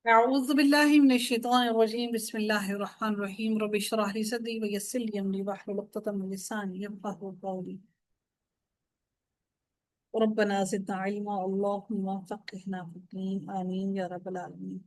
أعوذ بالله من الشيطان الرجيم بسم الله الرحمن الرحيم رب اشرح لي صدري ويسر لي أمري واحلل عقدة من لساني يفقهوا قولي ربنا زدنا علما اللهم فقهنا في الدين آمين يا رب العالمين.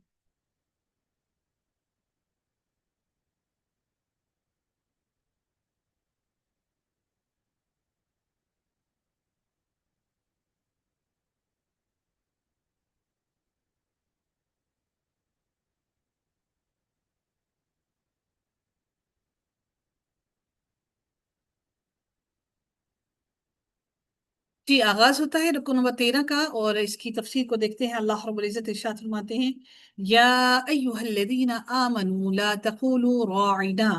جی آغاز ہوتا ہے رکن نمبر 13 کا، اور اس کی تفسیر کو دیکھتے ہیں۔ اللہ رب العزت ارشاد فرماتے ہیں، یا ایھا الذین آمنوا لا تقولوا راعنا۔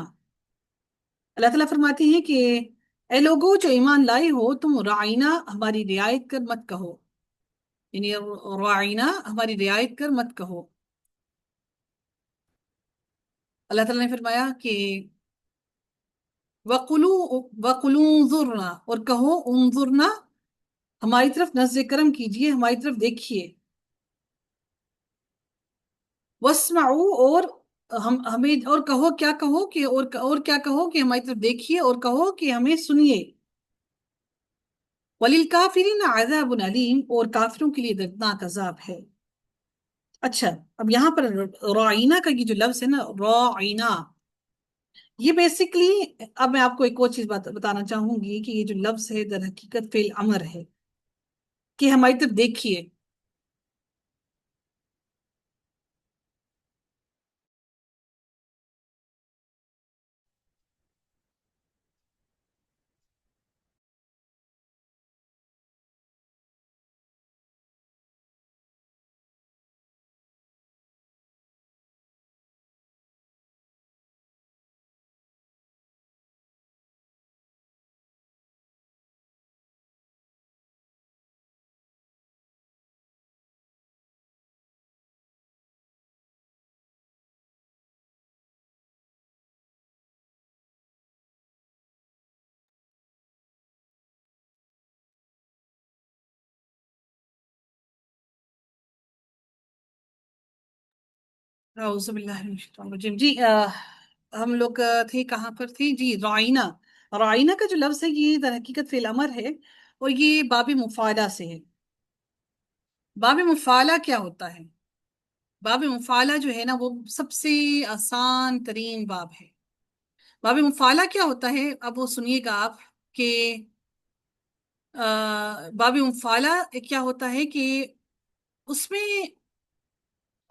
اللہ تعالیٰ فرماتے ہیں کہ اے لوگو جو ایمان لائے ہو، تم راعنا ہماری رعایت کر مت کہو، یعنی راعنا ہماری رعایت کر مت کہو۔ اللہ تعالیٰ نے فرمایا کہ وَقُلُوا انظُرْنَا، اور کہو انظرنا، ہماری طرف نظر کرم کیجئے، ہماری طرف دیکھیے۔ وَاسْمَعُوا، اور ہمیں اور کہو کیا کہو کہ اور کیا کہو کہ ہماری طرف دیکھیے، اور کہو کہ ہمیں سنیے۔ وَلِلْكَافِرِينَ عَذَابٌ أَلِيمٌ، اور کافروں کے لیے دردناک عذاب ہے۔ اچھا، اب یہاں پر راعینا کا یہ جو لفظ ہے نا، راعینا، یہ بیسیکلی، اب میں آپ کو ایک اور چیز بتانا چاہوں گی کہ یہ جو لفظ ہے در حقیقت فعل امر ہے کہ ہماری طرف دیکھیے۔ اعوذ باللہ من الشیطان الرجیم۔ جی ہم لوگ تھے کہاں پر تھے؟ جی رائنا، رائنا کا جو لفظ ہے یہ در حقیقت فعل امر ہے، اور یہ باب مفعلہ سے ہے۔ باب مفعلہ کیا ہوتا ہے؟ باب مفعلہ جو ہے نا وہ سب سے آسان ترین باب ہے۔ باب مفعلہ کیا ہوتا ہے؟ اب وہ سنیے گا آپ کہ باب مفعلہ کیا ہوتا ہے کہ اس میں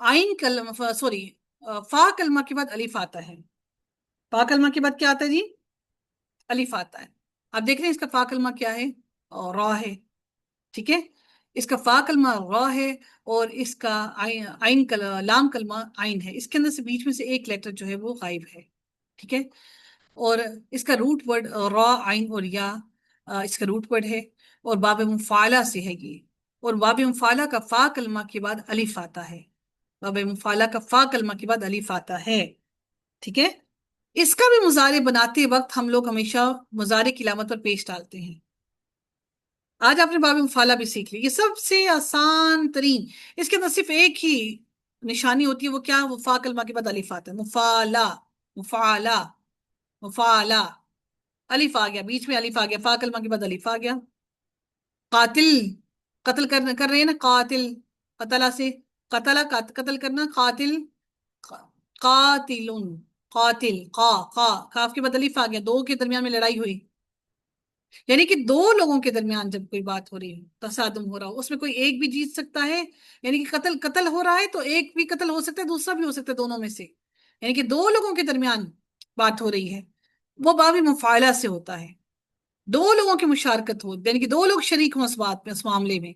آئین کلمہ سوری فا کلمہ کے بعد الف آتا ہے۔ فا کلمہ کے بعد کیا آتا ہے جی؟ الف آتا ہے۔ آپ دیکھ رہے ہیں اس کا فا کلمہ کیا ہے؟ اور را ہے، ٹھیک ہے؟ اس کا فا کلمہ را ہے، اور اس کا لام کلمہ عین ہے۔ اس کے اندر سے بیچ میں سے ایک لیٹر جو ہے وہ غائب ہے، ٹھیک ہے؟ اور اس کا روٹ ورڈ را، عین اور یا، اس کا روٹ ورڈ ہے، اور باب مفعلہ سے ہے یہ۔ اور باب مفعلہ کا فا کلمہ کے بعد الف آتا ہے۔ باب مفعلہ کا فا کلمہ کے بعد الف آتا ہے، ٹھیک ہے؟ اس کا بھی مضارع بناتے وقت ہم لوگ ہمیشہ مضارع کی علامت پر پیش ڈالتے ہیں۔ آج آپ نے باب مفعلہ بھی سیکھ لی، یہ سب سے آسان ترین۔ اس کے اندر صرف ایک ہی نشانی ہوتی ہے، وہ کیا؟ وہ فا کلمہ کے بعد الف آتا ہے۔ مفعلہ، مفعلہ، مفعلہ، الف آ گیا، بیچ میں الف آ گیا، فا کلمہ کے بعد الف آ گیا۔ قاتل، قتل کر رہے ہیں نا، قاتل، قتلہ سے قتلہ، قتل کرنا، قاتل، قاتل، قاتل، قاف کے بعد الف آ گیا، دو کے درمیان میں لڑائی ہوئی، یعنی کہ دو لوگوں کے درمیان جب کوئی بات ہو رہی ہو، تصادم ہو رہا ہو، اس میں کوئی ایک بھی جیت سکتا ہے، یعنی کہ قتل ہو رہا ہے تو ایک بھی قتل ہو سکتا ہے، دوسرا بھی ہو سکتا ہے، دونوں میں سے، یعنی کہ دو لوگوں کے درمیان بات ہو رہی ہے، وہ باب مفعلہ سے ہوتا ہے۔ دو لوگوں کی مشارکت ہو، یعنی کہ دو لوگ شریک ہوں اس بات میں، اس معاملے میں،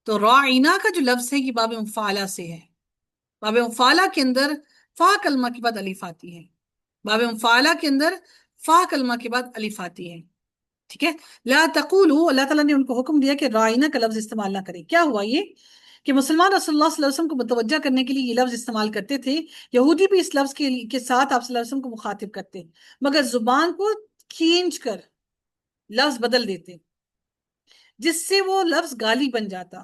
تو راعینا کا جو لفظ ہے یہ باب مفعلہ سے ہے۔ باب مفعلہ کے اندر فا کلمہ کے بعد الف آتی ہے، باب مفعلہ کے اندر فا کلمہ کے بعد الف آتی ہے، ٹھیک ہے؟ لا تقولوا، اللہ تعالیٰ نے ان کو حکم دیا کہ رائنا کا لفظ استعمال نہ کرے۔ کیا ہوا یہ کہ مسلمان رسول اللہ صلی اللہ علیہ وسلم کو متوجہ کرنے کے لیے یہ لفظ استعمال کرتے تھے، یہودی بھی اس لفظ کے ساتھ آپ صلی اللہ علیہ وسلم کو مخاطب کرتے، مگر زبان کو کھینچ کر لفظ بدل دیتے، جس سے وہ لفظ گالی بن جاتا۔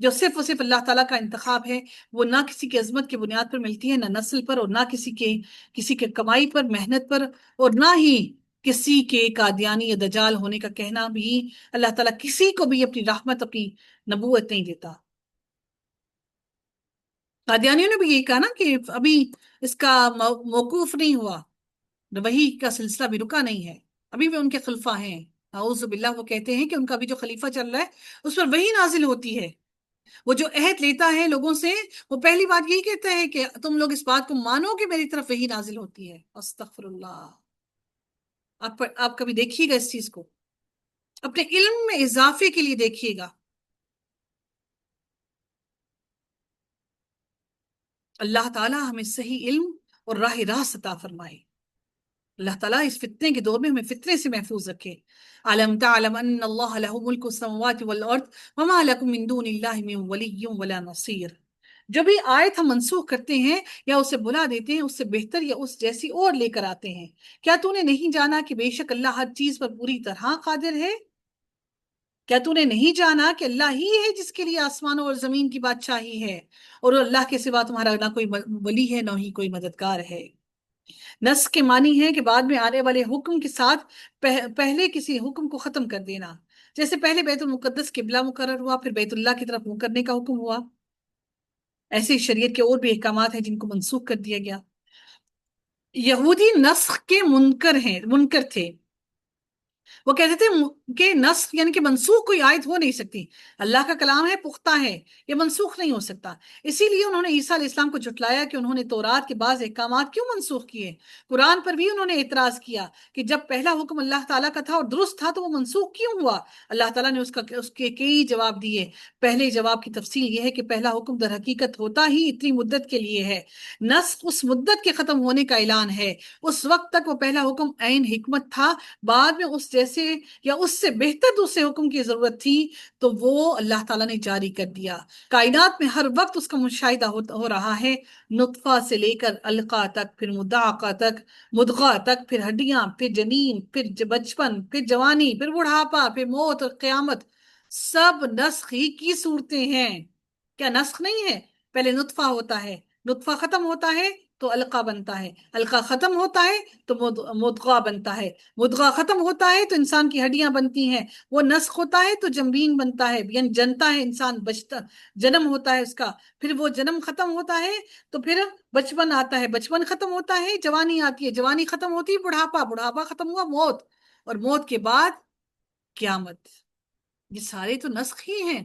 جو صرف اور صرف اللہ تعالیٰ کا انتخاب ہے، وہ نہ کسی کی عظمت کی بنیاد پر ملتی ہے، نہ نسل پر، اور نہ کسی کے کمائی پر، محنت پر، اور نہ ہی کسی کے قادیانی یا دجال ہونے کا کہنا بھی۔ اللہ تعالیٰ کسی کو بھی اپنی رحمت، اپنی نبوت نہیں دیتا۔ قادیانیوں نے بھی یہی کہا نا کہ ابھی اس کا موقوف نہیں ہوا، وحی کا سلسلہ بھی رکا نہیں ہے، ابھی بھی ان کے خلفاء ہیں۔ اعوذ باللہ، وہ کہتے ہیں کہ ان کا بھی جو خلیفہ چل رہا ہے اس پر وحی نازل ہوتی ہے۔ وہ جو عہد لیتا ہے لوگوں سے، وہ پہلی بات یہی کہتا ہے کہ تم لوگ اس بات کو مانو کہ میری طرف وحی نازل ہوتی ہے۔ استغفر اللہ۔ آپ کبھی دیکھیے گا اس چیز کو، اپنے علم میں اضافے کے لیے دیکھیے گا۔ اللہ تعالیٰ ہمیں صحیح علم اور راہ راست عطا فرمائے۔ اللہ تعالیٰ اس فتنے کے دور میں ہمیں فتنے سے محفوظ رکھے۔ علم تعلم ان اللہ لہ ملک السماوات والارض وما لکم من دون اللہ من ولی ولا نصیر۔ جو بھی آیت ہم منسوخ کرتے ہیں یا اسے بلا دیتے ہیں، اس سے بہتر یا اس جیسی اور لے کر آتے ہیں۔ کیا تو نے نہیں جانا کہ بے شک اللہ ہر چیز پر پوری طرح قادر ہے؟ کیا تو نے نہیں جانا کہ اللہ ہی ہے جس کے لیے آسمانوں اور زمین کی بادشاہی ہے، اور اللہ کے سوا تمہارا نہ کوئی ولی ہے، نہ ہی کوئی مددگار ہے۔ نسخ کے معنی ہے کہ بعد میں آنے والے حکم کے ساتھ پہلے کسی حکم کو ختم کر دینا۔ جیسے پہلے بیت المقدس قبلہ مقرر ہوا، پھر بیت اللہ کی طرف منہ کرنے کا حکم ہوا، ایسے شریعت کے اور بھی احکامات ہیں جن کو منسوخ کر دیا گیا۔ یہودی نسخ کے منکر تھے۔ وہ کہتے تھے کہ نسخ یعنی کہ منسوخ کوئی آیت ہو نہیں سکتی، اللہ کا کلام ہے، پختہ ہے، یہ منسوخ نہیں ہو سکتا۔ اسی لیے انہوں نے عیسیٰ علیہ السلام کو جھٹلایا کہ انہوں نے تورات کے بعض احکامات کیوں منسوخ کیے۔ قرآن پر بھی انہوں نے اعتراض کیا کہ جب پہلا حکم اللہ تعالیٰ کا تھا اور درست تھا تو وہ منسوخ کیوں ہوا۔ اللہ تعالیٰ نے اس کے کئی جواب دیے۔ پہلے جواب کی تفصیل یہ ہے کہ پہلا حکم در حقیقت ہوتا ہی اتنی مدت کے لیے ہے، نسخ اس مدت کے ختم ہونے کا اعلان ہے۔ اس وقت تک وہ پہلا حکم عین حکمت تھا، بعد میں اس جیسے یا اس سے بہتر دوسرے حکم کی ضرورت تھی تو وہ اللہ تعالیٰ نے جاری کر دیا۔ کائنات میں ہر وقت اس کا مشاہدہ ہو رہا ہے، نطفہ سے لے کر علقہ تک، پھر مدعقہ تک، مدغہ تک، پھر ہڈیاں، پھر جنین، پھر بچپن، پھر جوانی، پھر بڑھاپا، پھر موت اور قیامت، سب نسخ ہی کی صورتیں ہیں۔ کیا نسخ نہیں ہے؟ پہلے نطفہ ہوتا ہے، نطفہ ختم ہوتا ہے تو علقہ بنتا ہے، علقہ ختم ہوتا ہے تو مدغہ بنتا ہے، مدغہ ختم ہوتا ہے تو انسان کی ہڈیاں بنتی ہیں، وہ نسخ ہوتا ہے تو جنبین بنتا ہے، یعنی جنتا ہے انسان، بچتا، جنم ہوتا ہے اس کا، پھر وہ جنم ختم ہوتا ہے تو پھر بچپن آتا ہے، بچپن ختم ہوتا ہے جوانی آتی ہے، جوانی ختم ہوتی ہے بڑھاپا، بڑھاپا ختم ہوا موت، اور موت کے بعد قیامت۔ یہ سارے تو نسخ ہی ہیں۔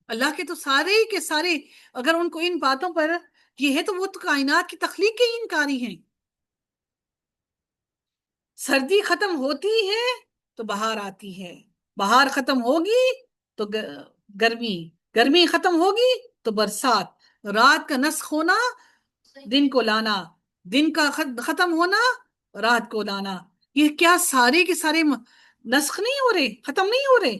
اللہ کے تو سارے کے سارے، اگر ان کو ان باتوں پر یہ ہے تو وہ تو کائنات کی تخلیق کے ہی انکاری ہیں۔ سردی ختم ہوتی ہے تو بہار آتی ہے، بہار ختم ہوگی تو گرمی، گرمی ختم ہوگی تو برسات، رات کا نسخ ہونا، دن کو لانا، دن کا ختم ہونا، رات کو لانا، یہ کیا سارے کے سارے نسخ نہیں ہو رہے، ختم نہیں ہو رہے؟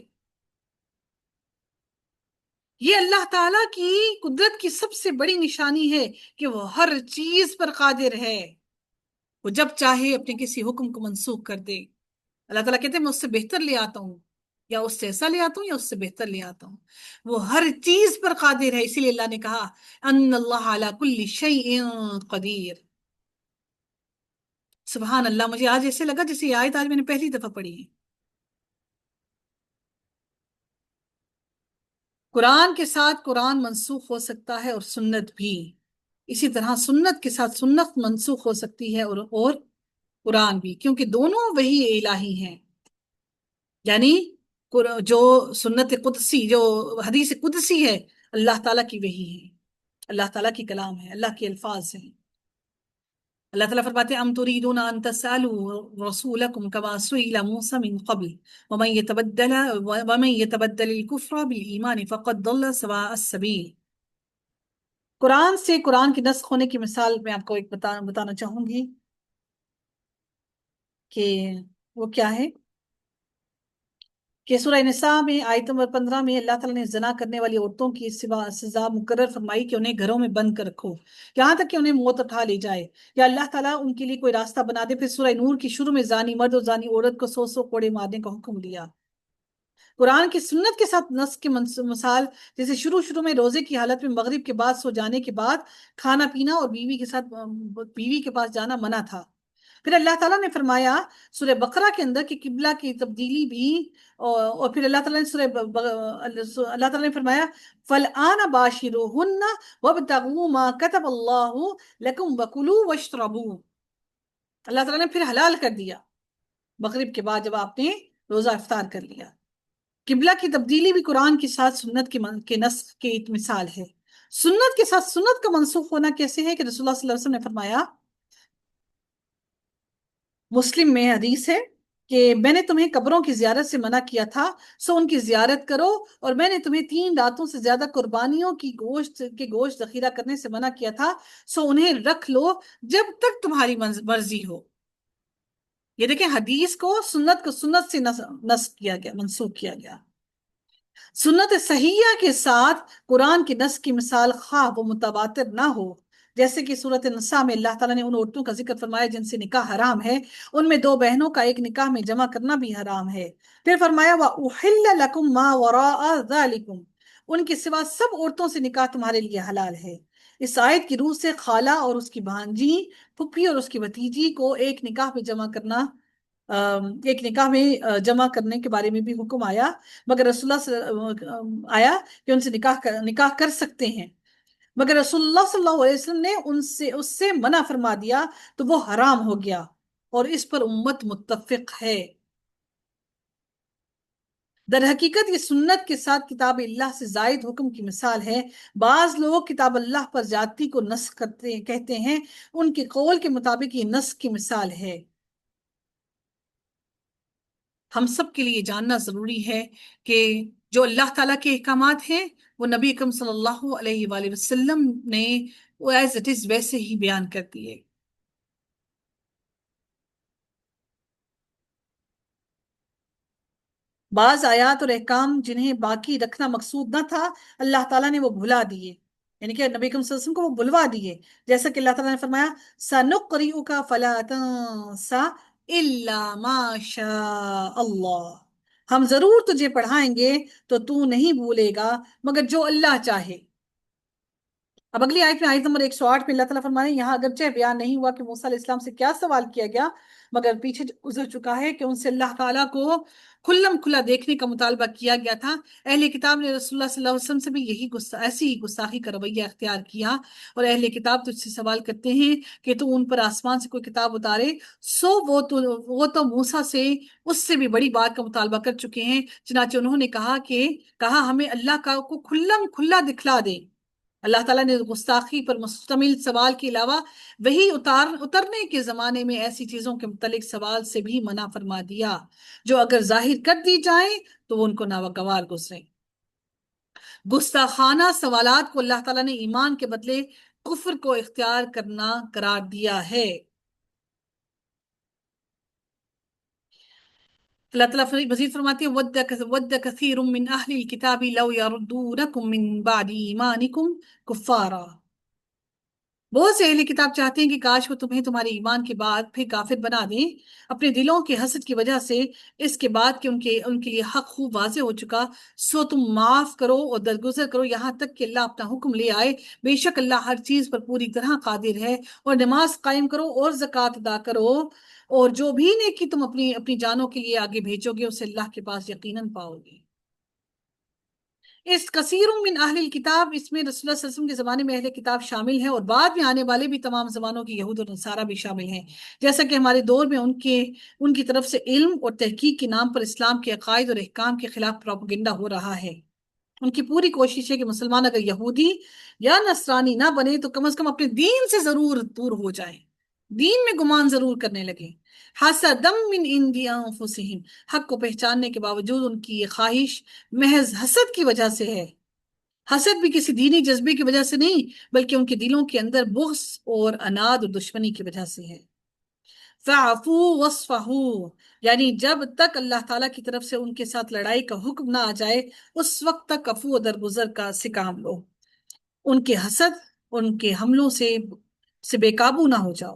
یہ اللہ تعالیٰ کی قدرت کی سب سے بڑی نشانی ہے کہ وہ ہر چیز پر قادر ہے۔ وہ جب چاہے اپنے کسی حکم کو منسوخ کر دے۔ اللہ تعالیٰ کہتے ہیں میں اس سے بہتر لے آتا ہوں، یا اس سے ایسا لے آتا ہوں یا اس سے بہتر لے آتا ہوں۔ وہ ہر چیز پر قادر ہے، اسی لیے اللہ نے کہا ان اللہ علی کل شیء قدیر۔ سبحان اللہ، مجھے آج ایسے لگا جیسے یہ آیت آج میں نے پہلی دفعہ پڑھی ہے۔ قرآن کے ساتھ قرآن منسوخ ہو سکتا ہے اور سنت بھی، اسی طرح سنت کے ساتھ سنت منسوخ ہو سکتی ہے اور قرآن بھی، کیونکہ دونوں وحی الہی ہیں۔ یعنی جو سنت قدسی، جو حدیث قدسی ہے، اللہ تعالیٰ کی وحی ہے، اللہ تعالیٰ کی کلام ہے، اللہ کے الفاظ ہیں۔ اللہ تعالیٰ فرماتے ہیں ام تريدون ان تسألوا رسولكم كما سئل موسى من قبل ومن يتبدل الكفر بالإيمان فقد ضل سواء السبيل۔ قرآن سے قرآن کی نسخ ہونے کی مثال میں آپ کو ایک بتانا چاہوں گی کہ وہ کیا ہے، کہ سورہ نساء میں آیت نمبر 15 میں اللہ تعالیٰ نے زنا کرنے والی عورتوں کی سزا مقرر فرمائی کہ انہیں گھروں میں بند کر رکھو یہاں تک کہ انہیں موت اٹھا لے جائے، یا اللہ تعالیٰ ان کے لیے کوئی راستہ بنا دے۔ پھر سورہ نور کی شروع میں زانی مرد اور زانی عورت کو 100 کوڑے مارنے کا حکم دیا۔ قرآن کی سنت کے ساتھ نس کی مثال جیسے شروع شروع میں روزے کی حالت میں مغرب کے بعد سو جانے کے بعد کھانا پینا اور بیوی کے ساتھ بیوی کے پاس جانا منع تھا۔ پھر اللہ تعالیٰ نے فرمایا سورہ بقرہ کے اندر کہ قبلہ کی تبدیلی بھی، اور پھر اللہ تعالیٰ نے اللہ تعالیٰ نے فرمایا فَالْآنَ بَاشِرُوهُنَّ وَابْتَغُوا مَا كَتَبَ اللَّهُ لَكُمْ وَكُلُوا وَاشْرَبُوا۔ اللہ تعالیٰ نے پھر حلال کر دیا مغرب کے بعد جب آپ نے روزہ افطار کر لیا۔ قبلہ کی تبدیلی بھی قرآن کے ساتھ سنت کے نسخ کی ایک مثال ہے۔ سنت کے ساتھ سنت کا منسوخ ہونا کیسے ہے کہ رسول اللہ صلی اللہ علیہ وسلم نے فرمایا، مسلم میں حدیث ہے کہ میں نے تمہیں قبروں کی زیارت سے منع کیا تھا، سو ان کی زیارت کرو، اور میں نے تمہیں 3 راتوں سے زیادہ قربانیوں کی گوشت ذخیرہ کرنے سے منع کیا تھا، سو انہیں رکھ لو جب تک تمہاری مرضی ہو۔ یہ دیکھیں، حدیث کو سنت سے نسخ کیا گیا، منسوخ کیا گیا۔ سنت صحیحہ کے ساتھ قرآن کی نسخ کی مثال خواہ وہ متواتر نہ ہو، جیسے کہ سورۃ النساء میں اللہ تعالیٰ نے ان عورتوں کا ذکر فرمایا جن سے نکاح حرام ہے، ان میں 2 بہنوں کا ایک نکاح میں جمع کرنا بھی حرام ہے۔ پھر فرمایا وَأُحِلَّ لَكُمْ مَا وَرَاءَ ذَلِكُمْ، ان کے سوا سب عورتوں سے نکاح تمہارے لیے حلال ہے۔ اس آیت کی روح سے خالہ اور اس کی بھانجی، پھپھی اور اس کی بھتیجی کو ایک نکاح میں جمع کرنا، ایک نکاح میں جمع کرنے کے بارے میں بھی حکم آیا، مگر رسول اللہ آیا کہ ان سے نکاح کر سکتے ہیں، مگر رسول اللہ صلی اللہ علیہ وسلم نے اس سے منع فرما دیا تو وہ حرام ہو گیا، اور اس پر امت متفق ہے۔ در حقیقت یہ سنت کے ساتھ کتاب اللہ سے زائد حکم کی مثال ہے۔ بعض لوگ کتاب اللہ پر زیادتی کو نسخ کہتے ہیں، ان کے قول کے مطابق یہ نسخ کی مثال ہے۔ ہم سب کے لیے جاننا ضروری ہے کہ جو اللہ تعالیٰ کے احکامات ہیں وہ نبی اکرم صلی اللہ علیہ وآلہ وسلم نے وہ ایز اٹ از ویسے ہی بیان کر دیے۔ بعض آیات اور احکام جنہیں باقی رکھنا مقصود نہ تھا، اللہ تعالیٰ نے وہ بھلا دیے، یعنی کہ نبی اکرم صلی اللہ علیہ وسلم کو وہ بلوا دیے، جیسا کہ اللہ تعالیٰ نے فرمایا سَنُقْرِئُكَ فَلَا تَنسَى إِلَّا مَا شَاءَ اللَّهُ، ہم ضرور تجھے پڑھائیں گے تو نہیں بھولے گا مگر جو اللہ چاہے۔ اب اگلی آیت میں، آیت نمبر 108 میں اللہ تعالیٰ فرمائے یہاں اگرچہ بیان نہیں ہوا کہ موسیٰ علیہ السلام سے کیا سوال کیا گیا، مگر پیچھے گزر چکا ہے کہ ان سے اللہ تعالیٰ کو کھلم کھلا دیکھنے کا مطالبہ کیا گیا تھا۔ اہل کتاب نے رسول اللہ صلی اللہ علیہ وسلم سے بھی ایسی ہی گستاخی کا رویہ اختیار کیا، اور اہل کتاب تجھ سے سوال کرتے ہیں کہ تو ان پر آسمان سے کوئی کتاب اتارے، سو وہ تو موسیٰ سے اس سے بھی بڑی بات کا مطالبہ کر چکے ہیں، چنانچہ انہوں نے کہا ہمیں اللہ کو کھلم کھلا دکھلا دے۔ اللہ تعالیٰ نے گستاخی پر مشتمل سوال کے علاوہ وہی اترنے کے زمانے میں ایسی چیزوں کے متعلق سوال سے بھی منع فرما دیا جو اگر ظاہر کر دی جائیں تو وہ ان کو ناگوار گزرے۔ گستاخانہ سوالات کو اللہ تعالیٰ نے ایمان کے بدلے کفر کو اختیار کرنا قرار دیا ہے۔ اللہ تعالیٰ مزید فرماتے ہیں وَدَّ كَثِيرٌ مِّنْ أَهْلِ الْكِتَابِ لَوْ يَرُدُّونَكُمْ مِّن بَعْدِ إِيمَانِكُمْ كُفَّارًا، بہت سے اہل کتاب چاہتے ہیں کہ کاش وہ تمہیں تمہارے ایمان کے بعد پھر کافر بنا دیں اپنے دلوں کے حسد کی وجہ سے، اس کے بعد کہ ان کے لیے حق خوب واضح ہو چکا، سو تم معاف کرو اور درگزر کرو یہاں تک کہ اللہ اپنا حکم لے آئے، بے شک اللہ ہر چیز پر پوری طرح قادر ہے، اور نماز قائم کرو اور زکوٰۃ ادا کرو، اور جو بھی نیکی تم اپنی جانوں کے لیے آگے بھیجو گے اسے اللہ کے پاس یقیناً پاؤ گے۔ اس کثیر من اہل الکتاب، اس میں رسول اللہ صلی اللہ علیہ وسلم کے زمانے میں اہل کتاب شامل ہیں، اور بعد میں آنے والے بھی تمام زمانوں کے یہود اور نصارہ بھی شامل ہیں، جیسا کہ ہمارے دور میں ان کی طرف سے علم اور تحقیق کے نام پر اسلام کے عقائد اور احکام کے خلاف پروپیگنڈا ہو رہا ہے۔ ان کی پوری کوشش ہے کہ مسلمان اگر یہودی یا نصرانی نہ بنے تو کم از کم اپنے دین سے ضرور دور ہو جائیں، دین میں گمان ضرور کرنے لگیں۔ حسدم من عند انفسہم، حق کو پہچاننے کے باوجود ان کی یہ خواہش محض حسد کی وجہ سے ہے۔ حسد بھی کسی دینی جذبے کی وجہ سے نہیں، بلکہ ان کے دلوں کے اندر بغض اور عناد اور دشمنی کی وجہ سے ہے۔ فَاعْفُوا وَاصْفَحُوا، یعنی جب تک اللہ تعالیٰ کی طرف سے ان کے ساتھ لڑائی کا حکم نہ آ جائے اس وقت تک عفو و درگزر سے کام لو، ان کے حسد، ان کے حملوں سے بے قابو نہ ہو جاؤ۔